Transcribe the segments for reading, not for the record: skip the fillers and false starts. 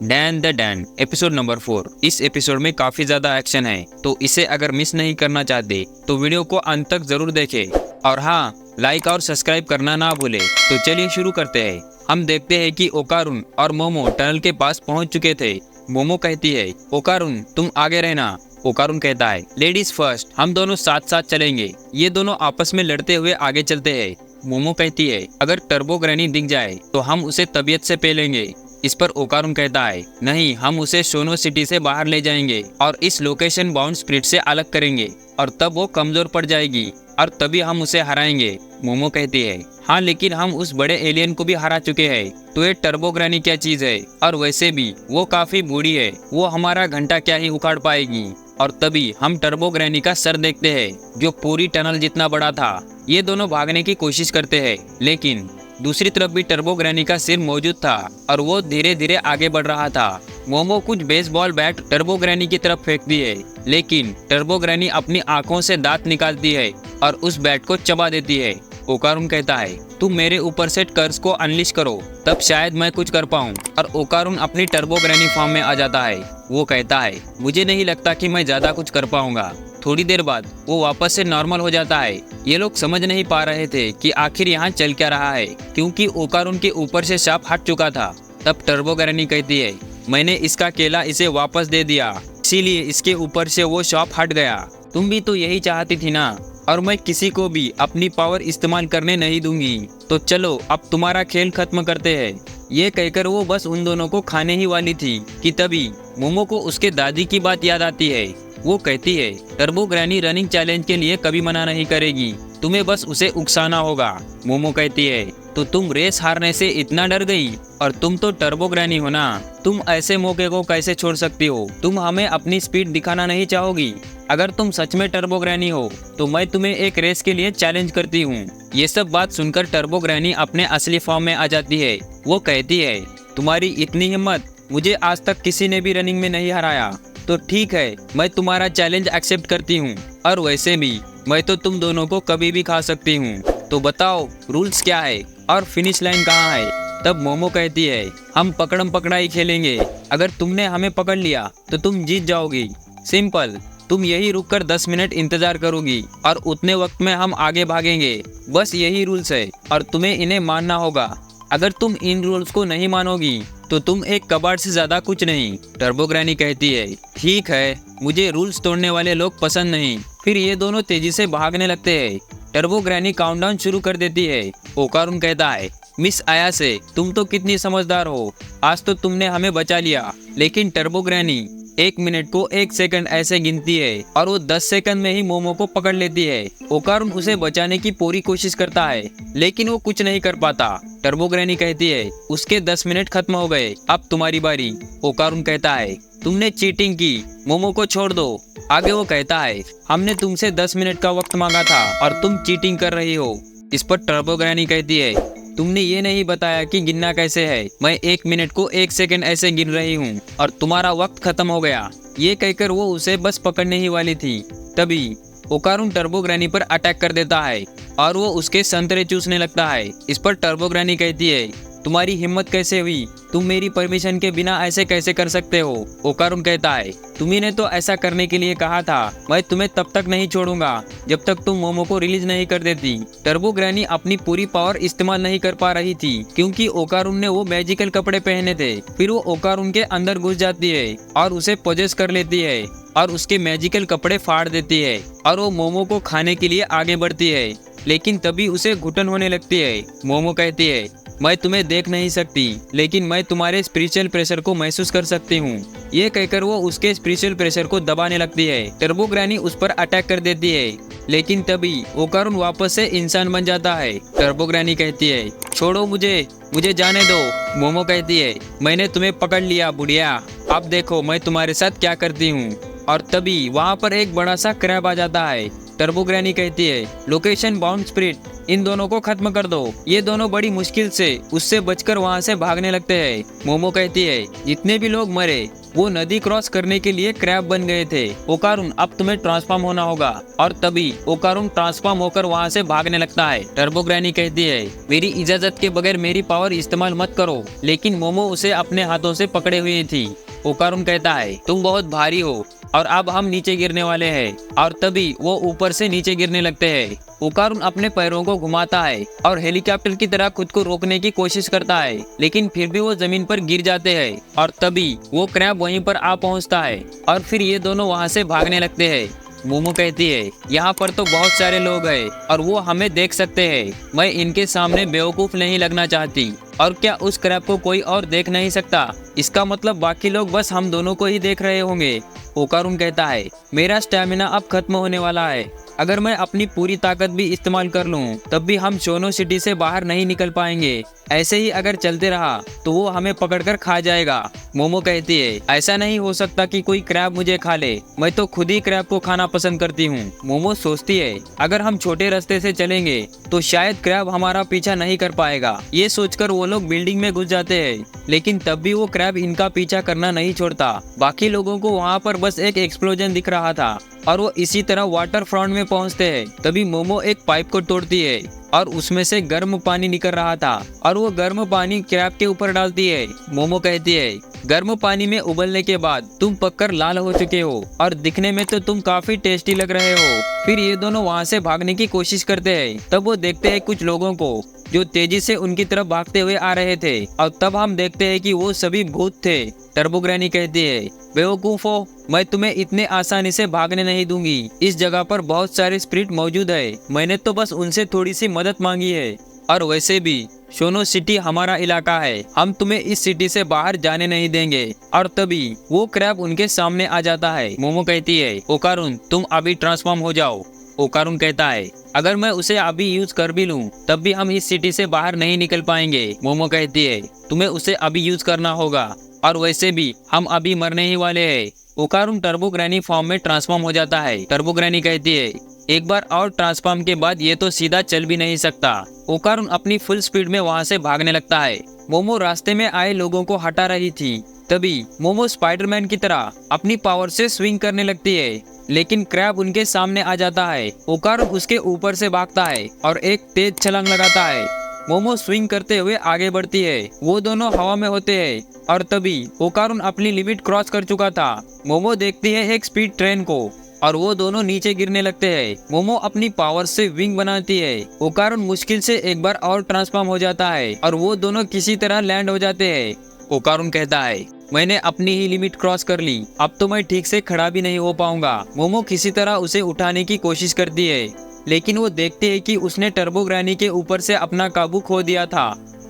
Dan the Dan episode number 4। इस episode में काफी ज्यादा एक्शन है, तो इसे अगर मिस नहीं करना चाहते तो वीडियो को अंत तक जरूर देखें। और हाँ, लाइक और सब्सक्राइब करना ना भूले। तो चलिए शुरू करते हैं। हम देखते हैं कि ओकारुन और मोमो टनल के पास पहुंच चुके थे। मोमो कहती है, ओकारुन तुम आगे रहना। ओकारुन कहता है, लेडीज फर्स्ट, हम दोनों साथ साथ चलेंगे। ये दोनों आपस में लड़ते हुए आगे चलते हैं। मोमो कहती है, अगर टर्बो ग्रैनी दिख जाए तो हम उसे तबीयत से पेलेंगे। इस पर ओकारुन कहता है, नहीं, हम उसे शोनो सिटी से बाहर ले जाएंगे और इस लोकेशन बाउंड स्प्रिट से अलग करेंगे और तब वो कमजोर पड़ जाएगी और तभी हम उसे हराएंगे। मोमो कहती है, हाँ, लेकिन हम उस बड़े एलियन को भी हरा चुके हैं, तो ये टर्बो ग्रैनी क्या चीज है। और वैसे भी वो काफी बूढ़ी है, वो हमारा घंटा क्या ही उखाड़ पाएगी। और तभी हम टर्बो ग्रैनी का सर देखते हैं जो पूरी टनल जितना बड़ा था। ये दोनों भागने की कोशिश करते हैं, लेकिन दूसरी तरफ भी टर्बो ग्रैनी का सिर मौजूद था और वो धीरे धीरे आगे बढ़ रहा था। मोमो कुछ बेसबॉल बैट टर्बो ग्रैनी की तरफ फेंकती है, लेकिन टर्बो ग्रैनी अपनी आंखों से दांत निकालती है और उस बैट को चबा देती है। ओकारुन कहता है, तुम मेरे ऊपर से कर्स को अनलिश करो, तब शायद मैं कुछ कर पाऊं। और ओकारुन अपनी टर्बो ग्रैनी फॉर्म में आ जाता है। वो कहता है, मुझे नहीं लगता कि मैं ज्यादा कुछ कर पाऊंगा। थोड़ी देर बाद वो वापस से नॉर्मल हो जाता है। ये लोग समझ नहीं पा रहे थे कि आखिर यहाँ चल क्या रहा है, क्योंकि ओकारुन के ऊपर से सांप हट चुका था। तब टर्बो ग्रैनी कहती है, मैंने इसका केला इसे वापस दे दिया, इसीलिए इसके ऊपर से वो सांप हट गया। तुम भी तो यही चाहती थी ना, और मैं किसी को भी अपनी पावर इस्तेमाल करने नहीं दूंगी। तो चलो अब तुम्हारा खेल खत्म करते हैं। ये कहकर वो बस उन दोनों को खाने ही वाली थी कि तभी मोमो को उसके दादी की बात याद आती है। वो कहती है, टर्बो ग्रैनी रनिंग चैलेंज के लिए कभी मना नहीं करेगी, तुम्हें बस उसे उकसाना होगा। मोमो कहती है, तो तुम रेस हारने से इतना डर गई, और तुम तो टर्बो ग्रैनी हो ना, तुम ऐसे मौके को कैसे छोड़ सकती हो। तुम हमें अपनी स्पीड दिखाना नहीं चाहोगी। अगर तुम सच में टर्बो ग्रैनी हो तो मैं तुम्हें एक रेस के लिए चैलेंज करती हूँ। ये सब बात सुनकर टर्बो ग्रैनी अपने असली फॉर्म में आ जाती है। वो कहती है, तुम्हारी इतनी हिम्मत, मुझे आज तक किसी ने भी रनिंग में नहीं हराया। तो ठीक है, मैं तुम्हारा चैलेंज एक्सेप्ट करती हूँ, और वैसे भी मैं तो तुम दोनों को कभी भी खा सकती हूँ। तो बताओ रूल्स क्या है और फिनिश लाइन कहाँ है। तब मोमो कहती है, हम पकड़म पकड़ाई खेलेंगे। अगर तुमने हमें पकड़ लिया तो तुम जीत जाओगी। सिंपल, तुम यही रुककर 10 मिनट इंतजार करोगी और उतने वक्त में हम आगे भागेंगे। बस यही रूल्स है और तुम्हें इन्हें मानना होगा। अगर तुम इन रूल्स को नहीं मानोगी तो तुम एक कबाड़ से ज्यादा कुछ नहीं। टर्बो ग्रैनी कहती है, ठीक है, मुझे रूल्स तोड़ने वाले लोग पसंद नहीं। फिर ये दोनों तेजी से भागने लगते हैं। टर्बो ग्रैनी काउंटडाउन शुरू कर देती है। ओकारुन कहता है, मिस आयासे, तुम तो कितनी समझदार हो, आज तो तुमने हमें बचा लिया। लेकिन टर्बो ग्रैनी 1 मिनट को 1 सेकंड ऐसे गिनती है और वो 10 सेकंड में ही मोमो को पकड़ लेती है। ओकारुन उसे बचाने की पूरी कोशिश करता है, लेकिन वो कुछ नहीं कर पाता। टर्बो ग्रैनी कहती है, उसके 10 मिनट खत्म हो गए, अब तुम्हारी बारी। ओकारुन कहता है, तुमने चीटिंग की, मोमो को छोड़ दो। आगे वो कहता है, हमने तुमसे 10 मिनट का वक्त मांगा था और तुम चीटिंग कर रही हो। इस पर टर्बो ग्रैनी कहती है, तुमने ये नहीं बताया कि गिनना कैसे है। मैं 1 मिनट को 1 सेकंड ऐसे गिन रही हूँ और तुम्हारा वक्त खत्म हो गया। ये कहकर वो उसे बस पकड़ने ही वाली थी। तभी ओकारुन टर्बो ग्रैनी पर अटैक कर देता है और वो उसके संतरे चूसने लगता है। इस पर टर्बो ग्रैनी कहती है, तुम्हारी हिम्मत कैसे हुई, तुम मेरी परमिशन के बिना ऐसे कैसे कर सकते हो। ओकारुन कहता है, तुम्ही ने तो ऐसा करने के लिए कहा था, मैं तुम्हें तब तक नहीं छोड़ूंगा जब तक तुम मोमो को रिलीज नहीं कर देती। टर्बो ग्रैनी अपनी पूरी पावर इस्तेमाल नहीं कर पा रही थी, क्योंकि ओकारुन ने वो मैजिकल कपड़े पहने थे। फिर वो ओकारुन के अंदर घुस जाती है और उसे पोजेस कर लेती है और उसके मैजिकल कपड़े फाड़ देती है और वो मोमो को खाने के लिए आगे बढ़ती है। लेकिन तभी उसे घुटन होने लगती है। मोमो कहती है, मैं तुम्हें देख नहीं सकती, लेकिन मैं तुम्हारे स्पिरिचुअल प्रेशर को महसूस कर सकती हूँ। ये कहकर वो उसके स्पिरिचुअल प्रेशर को दबाने लगती है। टर्बो ग्रैनी उस पर अटैक कर देती है, लेकिन तभी ओकारुन वापस से इंसान बन जाता है। टर्बो ग्रैनी कहती है, छोड़ो मुझे जाने दो। मोमो कहती है, मैंने तुम्हें पकड़ लिया बुढ़िया, अब देखो मैं तुम्हारे साथ क्या करती हूँ। और तभी वहाँ पर एक बड़ा सा क्रैब आ जाता है। टर्बो ग्रैनी कहती है, लोकेशन बाउंड स्पिरिट, इन दोनों को खत्म कर दो। ये दोनों बड़ी मुश्किल से उससे बचकर वहाँ से भागने लगते हैं। मोमो कहती है, जितने भी लोग मरे वो नदी क्रॉस करने के लिए क्रैब बन गए थे। ओकारुन, अब तुम्हें ट्रांसफॉर्म होना होगा। और तभी ओकारुन ट्रांसफॉर्म होकर वहाँ से भागने लगता है। टर्बो ग्रैनी कहती है, मेरी इजाजत के बगैर मेरी पावर इस्तेमाल मत करो, लेकिन मोमो उसे अपने हाथों से पकड़े हुए थी। ओकारुन कहता है, तुम बहुत भारी हो और अब हम नीचे गिरने वाले हैं। और तभी वो ऊपर से नीचे गिरने लगते हैं। ओकारुन अपने पैरों को घुमाता है और हेलीकॉप्टर की तरह खुद को रोकने की कोशिश करता है, लेकिन फिर भी वो जमीन पर गिर जाते हैं। और तभी वो क्रैब वहीं पर आ पहुंचता है और फिर ये दोनों वहां से भागने लगते हैं। मोमो कहती है, यहाँ पर तो बहुत सारे लोग हैं और वो हमें देख सकते हैं। मैं इनके सामने बेवकूफ नहीं लगना चाहती। और क्या उस क्रैब को कोई और देख नहीं सकता? इसका मतलब बाकी लोग बस हम दोनों को ही देख रहे होंगे। ओकारुन कहता है, मेरा स्टैमिना अब खत्म होने वाला है। अगर मैं अपनी पूरी ताकत भी इस्तेमाल कर लूं, तब भी हम शोनो सिटी से बाहर नहीं निकल पाएंगे। ऐसे ही अगर चलते रहा तो वो हमें पकड़कर खा जाएगा। मोमो कहती है, ऐसा नहीं हो सकता कि कोई क्रैब मुझे खा ले। मैं तो खुद ही क्रैब को खाना पसंद करती हूँ। मोमो सोचती है, अगर हम छोटे रास्ते से चलेंगे तो शायद क्रैब हमारा पीछा नहीं कर पाएगा। ये सोचकर वो लोग बिल्डिंग में घुस जाते हैं, लेकिन तब भी वो क्रैब इनका पीछा करना नहीं छोड़ता। बाकी लोगों को वहाँ पर बस एक एक्सप्लोजन दिख रहा था और वो इसी तरह वाटर फ्रंट में पहुंचते हैं। तभी मोमो एक पाइप को तोड़ती है और उसमें से गर्म पानी निकल रहा था और वो गर्म पानी क्रैब के ऊपर डालती है। मोमो कहती है, गर्म पानी में उबलने के बाद तुम पककर लाल हो चुके हो और दिखने में तो तुम काफी टेस्टी लग रहे हो। फिर ये दोनों वहाँ से भागने की कोशिश करते हैं। तब वो देखते हैं कुछ लोगों को जो तेजी से उनकी तरफ भागते हुए आ रहे थे और तब हम देखते हैं कि वो सभी भूत थे। टर्बो ग्रैनी कहती है, बेवकूफो, मैं तुम्हें इतने आसानी से भागने नहीं दूंगी। इस जगह पर बहुत सारे स्पिरिट मौजूद है। मैंने तो बस उनसे थोड़ी सी मदद मांगी है। और वैसे भी शोनो सिटी हमारा इलाका है, हम तुम्हें इस सिटी से बाहर जाने नहीं देंगे। और तभी वो क्रैब उनके सामने आ जाता है। मोमो कहती है, ओकारुन, तुम अभी ट्रांसफॉर्म हो जाओ। ओकारुन कहता है, अगर मैं उसे अभी यूज कर भी लूं, तब भी हम इस सिटी से बाहर नहीं निकल पाएंगे। मोमो कहती है, तुम्हें उसे अभी यूज करना होगा और वैसे भी हम अभी मरने ही वाले हैं। ओकारुन टर्बो ग्रैनी फॉर्म में ट्रांसफॉर्म हो जाता है। टर्बो ग्रैनी कहती है, एक बार और ट्रांसफॉर्म के बाद ये तो सीधा चल भी नहीं सकता। ओकारुन अपनी फुल स्पीड में वहाँ से भागने लगता है। मोमो रास्ते में आए लोगों को हटा रही थी। तभी मोमो स्पाइडरमैन की तरह अपनी पावर से स्विंग करने लगती है, लेकिन क्रैब उनके सामने आ जाता है। ओकारुन उसके ऊपर से भागता है और एक तेज छलांग लगाता है। मोमो स्विंग करते हुए आगे बढ़ती है। वो दोनों हवा में होते हैं और तभी ओकारुन अपनी लिमिट क्रॉस कर चुका था। मोमो देखती है एक स्पीड ट्रेन को और वो दोनों नीचे गिरने लगते हैं। मोमो अपनी पावर से विंग बनाती है। ओकारुन मुश्किल से एक बार और ट्रांसफॉर्म हो जाता है और वो दोनों किसी तरह लैंड हो जाते हैं। ओकारुन कहता है, मैंने अपनी ही लिमिट क्रॉस कर ली, अब तो मैं ठीक से खड़ा भी नहीं हो पाऊंगा। मोमो किसी तरह उसे उठाने की कोशिश करती है, लेकिन वो देखते है कि उसने टर्बो ग्रैनी के ऊपर से अपना काबू खो दिया था।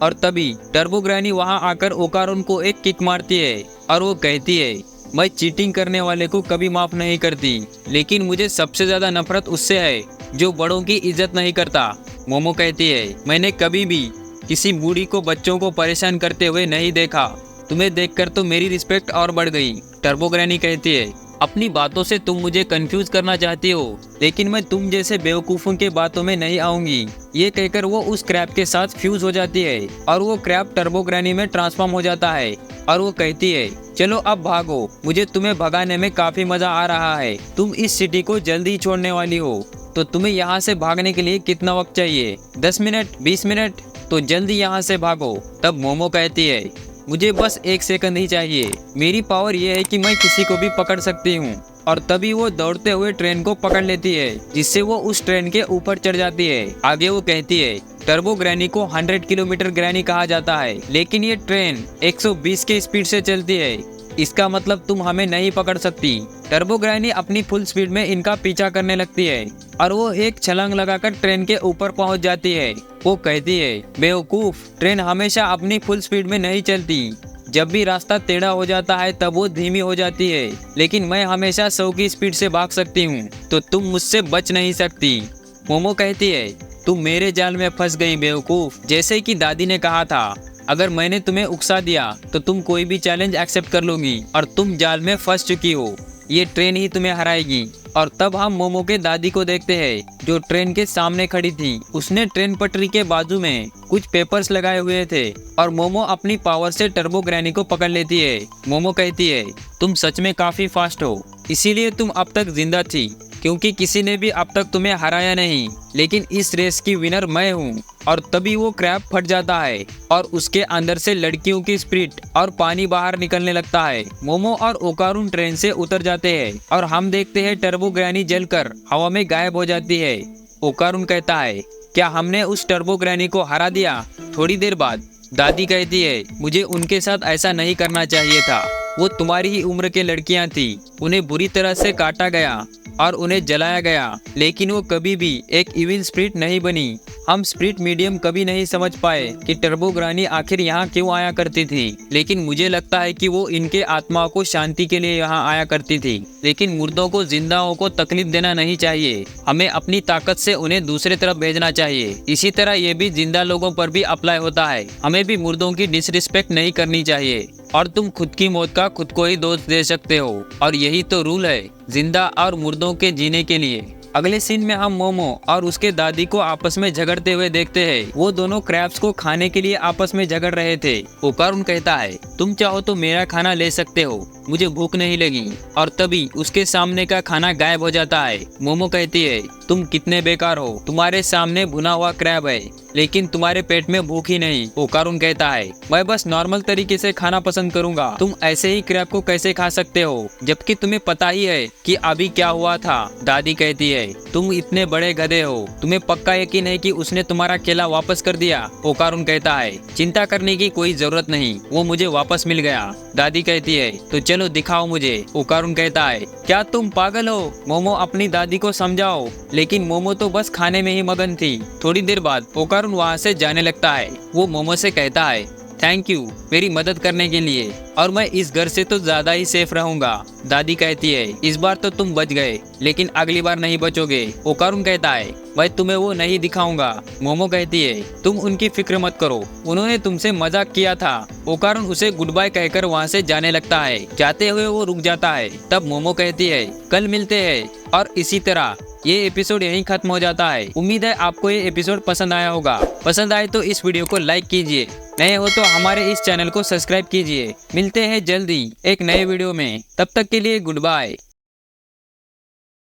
और तभी टर्बो ग्रैनी वहां आकर ओकारुन को एक किक मारती है और वो कहती है, मैं चीटिंग करने वाले को कभी माफ नहीं करती, लेकिन मुझे सबसे ज्यादा नफरत उससे है जो बड़ों की इज्जत नहीं करता। मोमो कहती है, मैंने कभी भी किसी बूढ़ी को बच्चों को परेशान करते हुए नहीं देखा। तुम्हें देखकर तो मेरी रिस्पेक्ट और बढ़ गई। टर्बो ग्रैनी कहती है, अपनी बातों से तुम मुझे कंफ्यूज करना चाहती हो, लेकिन मैं तुम जैसे बेवकूफों के बातों में नहीं आऊंगी। ये कहकर वो उस क्रैब के साथ फ्यूज हो जाती है और वो क्रैब टर्बो ग्रैनी में ट्रांसफॉर्म हो जाता है। और वो कहती है, चलो अब भागो, मुझे तुम्हें भगाने में काफी मजा आ रहा है। तुम इस सिटी को जल्दी ही छोड़ने वाली हो, तो तुम्हें यहाँ से भागने के लिए कितना वक्त चाहिए? 10 मिनट, 20 मिनट? तो जल्दी यहाँ से भागो। तब मोमो कहती है, मुझे बस 1 सेकंड ही चाहिए। मेरी पावर ये है कि मैं किसी को भी पकड़ सकती हूँ। और तभी वो दौड़ते हुए ट्रेन को पकड़ लेती है, जिससे वो उस ट्रेन के ऊपर चढ़ जाती है। आगे वो कहती है, टर्बो ग्रैनी को 100 किलोमीटर ग्रैनी कहा जाता है, लेकिन ये ट्रेन 120 के स्पीड से चलती है। इसका मतलब तुम हमें नहीं पकड़ सकती। टर्बो ग्रैनी अपनी फुल स्पीड में इनका पीछा करने लगती है और वो एक छलांग लगाकर ट्रेन के ऊपर पहुंच जाती है। वो कहती है, बेवकूफ, ट्रेन हमेशा अपनी फुल स्पीड में नहीं चलती। जब भी रास्ता टेढ़ा हो जाता है तब वो धीमी हो जाती है, लेकिन मैं हमेशा 100 की स्पीड से भाग सकती हूँ, तो तुम मुझसे बच नहीं सकती। मोमो कहती है, तुम मेरे जाल में फंस गई बेवकूफ। जैसे कि दादी ने कहा था, अगर मैंने तुम्हें उकसा दिया तो तुम कोई भी चैलेंज एक्सेप्ट कर लोगी और तुम जाल में फंस चुकी हो। ये ट्रेन ही तुम्हें हराएगी। और तब हम मोमो के दादी को देखते हैं, जो ट्रेन के सामने खड़ी थी। उसने ट्रेन पटरी के बाजू में कुछ पेपर्स लगाए हुए थे और मोमो अपनी पावर से टर्बो ग्रैनी को पकड़ लेती है। मोमो कहती है, तुम सच में काफी फास्ट हो, इसीलिए तुम अब तक जिंदा थी, क्योंकि किसी ने भी अब तक तुम्हें हराया नहीं। लेकिन इस रेस की विनर मैं हूँ। और तभी वो क्रैब फट जाता है और उसके अंदर से लड़कियों की स्पिरिट और पानी बाहर निकलने लगता है। मोमो और ओकारून ट्रेन से उतर जाते हैं और हम देखते हैं टर्बो ग्रैनी जलकर हवा में गायब हो जाती है। ओकारून कहता है, क्या हमने उस टर्बो ग्रैनी को हरा दिया? थोड़ी देर बाद दादी कहती है, मुझे उनके साथ ऐसा नहीं करना चाहिए था। वो तुम्हारी ही उम्र के लड़कियां थी, उन्हें बुरी तरह से काटा गया और उन्हें जलाया गया, लेकिन वो कभी भी एक इविल स्पिरिट नहीं बनी। हम स्पिरिट मीडियम कभी नहीं समझ पाए कि टर्बो ग्रानी आखिर यहाँ क्यों आया करती थी, लेकिन मुझे लगता है कि वो इनके आत्माओं को शांति के लिए यहाँ आया करती थी। लेकिन मुर्दों को जिंदाओं को तकलीफ देना नहीं चाहिए, हमें अपनी ताकत से उन्हें दूसरे तरफ भेजना चाहिए। इसी तरह ये भी जिंदा लोगों पर भी अप्लाई होता है, हमें भी मुर्दों की डिसरिस्पेक्ट नहीं करनी चाहिए। और तुम खुद की मौत का खुद को ही दोष दे सकते हो, और यही तो रूल है जिंदा और मुर्दों के जीने के लिए। अगले सीन में हम मोमो और उसके दादी को आपस में झगड़ते हुए देखते हैं। वो दोनों क्रैब्स को खाने के लिए आपस में झगड़ रहे थे। ओकारून कहता है, तुम चाहो तो मेरा खाना ले सकते हो, मुझे भूख नहीं लगी। और तभी उसके सामने का खाना गायब हो जाता है। मोमो कहती है, तुम कितने बेकार हो, तुम्हारे सामने भुना हुआ क्रैब है, लेकिन तुम्हारे पेट में भूख ही नहीं। ओकारून कहता है, मैं बस नॉर्मल तरीके से खाना पसंद करूंगा, तुम ऐसे ही क्रैब को कैसे खा सकते हो, जबकि तुम्हें पता ही है कि अभी क्या हुआ था। दादी कहती है, तुम इतने बड़े गधे हो, तुम्हें पक्का यकीन है कि उसने तुम्हारा केला वापस कर दिया? ओकारून कहता है, चिंता करने की कोई जरूरत नहीं, वो मुझे वापस मिल गया। दादी कहती है, तो चलो दिखाओ मुझे। ओकारून कहता है, क्या तुम पागल हो? मोमो अपनी दादी को समझाओ। लेकिन मोमो तो बस खाने में ही मगन थी। थोड़ी देर बाद ओकारून वहाँ से जाने लगता है। वो मोमो से कहता है, थैंक यू मेरी मदद करने के लिए, और मैं इस घर से तो ज्यादा ही सेफ रहूंगा। दादी कहती है, इस बार तो तुम बच गए, लेकिन अगली बार नहीं बचोगे। ओकारून कहता है, मैं तुम्हें वो नहीं दिखाऊंगा। मोमो कहती है, तुम उनकी फिक्र मत करो, उन्होंने तुमसे मजाक किया था। ओकारून उसे गुड बाय कहकर वहाँ से जाने लगता है। जाते हुए वो रुक जाता है। तब मोमो कहती है, कल मिलते हैं। और इसी तरह ये एपिसोड यहीं खत्म हो जाता है। उम्मीद है आपको ये एपिसोड पसंद आया होगा। पसंद आए तो इस वीडियो को लाइक कीजिए, नए हो तो हमारे इस चैनल को सब्सक्राइब कीजिए। मिलते हैं जल्दी एक नए वीडियो में, तब तक के लिए गुड बाय।